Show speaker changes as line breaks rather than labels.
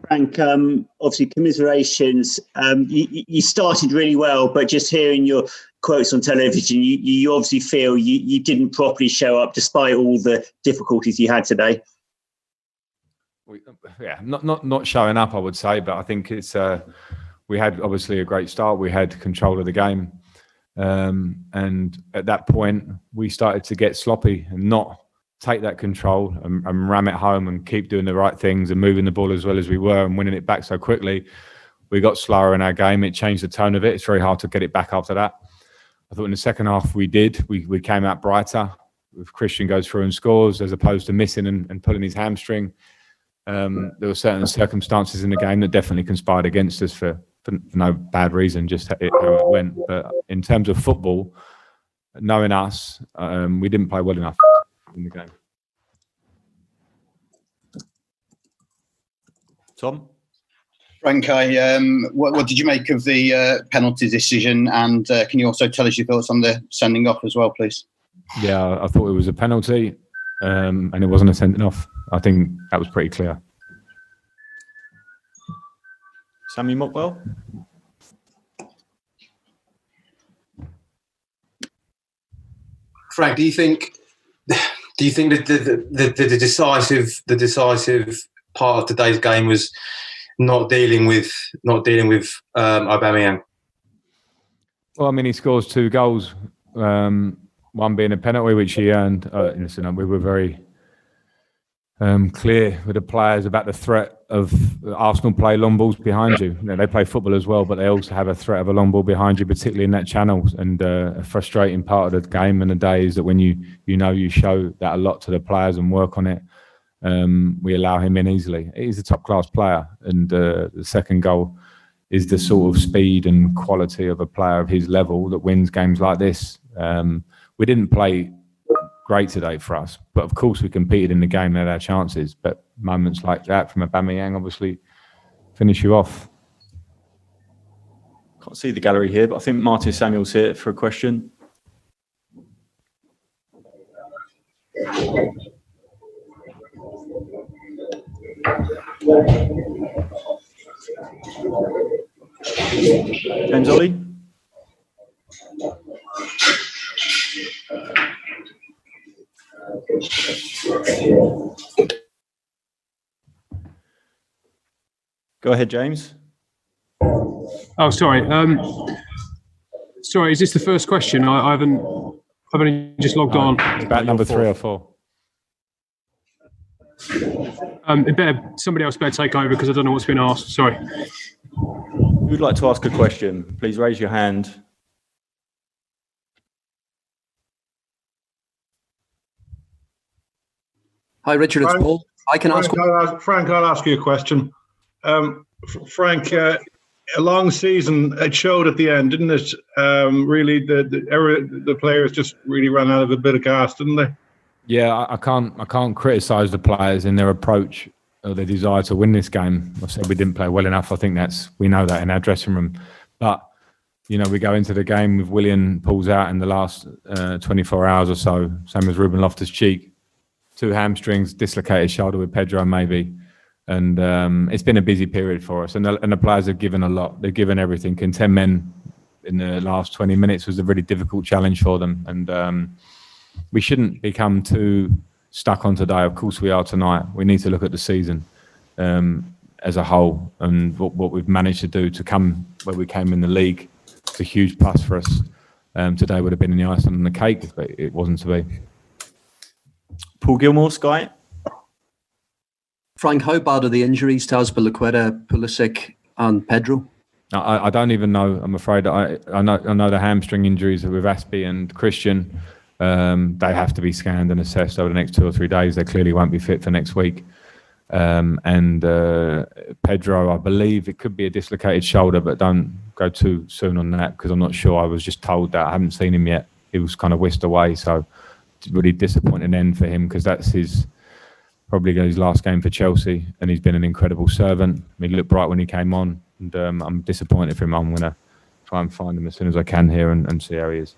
Frank, obviously commiserations. You started really well, but just hearing your quotes on television, you obviously feel you didn't properly show up despite all the difficulties you had today.
Not showing up, I would say, but I think it's we had obviously a great start. We had control of the game, and at that point we started to get sloppy and not take that control and ram it home and keep doing the right things and moving the ball as well as we were and winning it back so quickly. We got slower in our game. It changed the tone of it. It's very hard to get it back after that. I thought in the second half we did. We came out brighter. If Christian goes through and scores as opposed to missing and pulling his hamstring. There were certain circumstances in the game that definitely conspired against us for no bad reason, just how it went. But in terms of football, knowing us, we didn't play well enough in the game.
Tom?
Frank, what did you make of the penalty decision? And can you also tell us your thoughts on the sending off as well, please?
Yeah, I thought it was a penalty and it wasn't a sending off. I think that was pretty clear.
Sammy Mockwell?
Frank, do you think that the decisive part of today's game was not dealing with Aubameyang?
Well, I mean, he scores 2 goals, one being a penalty which he earned. Listen, we were very clear with the players about the threat of Arsenal play long balls behind you. They play football as well, but they also have a threat of a long ball behind you, particularly in that channel. And a frustrating part of the game and the day is that when you show that a lot to the players and work on it, we allow him in easily. He's a top-class player, and the second goal is the sort of speed and quality of a player of his level that wins games like this. We didn't play great today for us, but of course we competed in the game and had our chances. But moments like that from Aubameyang obviously finish you off.
Can't see the gallery here, but I think Martin Samuel's here for a question. James Ollie? Go ahead, James.
Oh, sorry. Sorry, is this the first question? I've only just logged on.
It's about number 3 or 4.
Somebody else better take over because I don't know what's been asked. Sorry.
Who'd like to ask a question? Please raise your hand.
Hi, Richard. It's Paul.
Frank, I'll ask you a question. Frank, a long season, it showed at the end, didn't it? Really, the players just really ran out of a bit of gas, didn't they?
Yeah, I can't criticise the players in their approach or their desire to win this game. I said we didn't play well enough. I think we know that in our dressing room. But we go into the game with Willian pulls out in the last 24 hours or so, same as Ruben Loftus-Cheek. 2 hamstrings, dislocated shoulder with Pedro maybe. And it's been a busy period for us. And the players have given a lot. They've given everything. And 10 men in the last 20 minutes was a really difficult challenge for them. And we shouldn't become too stuck on today. Of course we are tonight. We need to look at the season as a whole and what we've managed to do to come where we came in the league. It's a huge plus for us. Today would have been in the icing on the cake, but it wasn't to be.
Paul Gilmore, Sky.
Frank, how bad are the injuries to Azpilicueta, Pulisic and Pedro?
I don't even know. I'm afraid. I know the hamstring injuries with Aspi and Christian. They have to be scanned and assessed over the next 2 or 3 days. They clearly won't be fit for next week. And Pedro, I believe it could be a dislocated shoulder, but don't go too soon on that because I'm not sure. I was just told that. I haven't seen him yet. He was kind of whisked away, so it's a really disappointing end for him because that's probably his last game for Chelsea, and he's been an incredible servant. I mean, he looked bright when he came on, and I'm disappointed for him. I'm going to try and find him as soon as I can here and see how he is.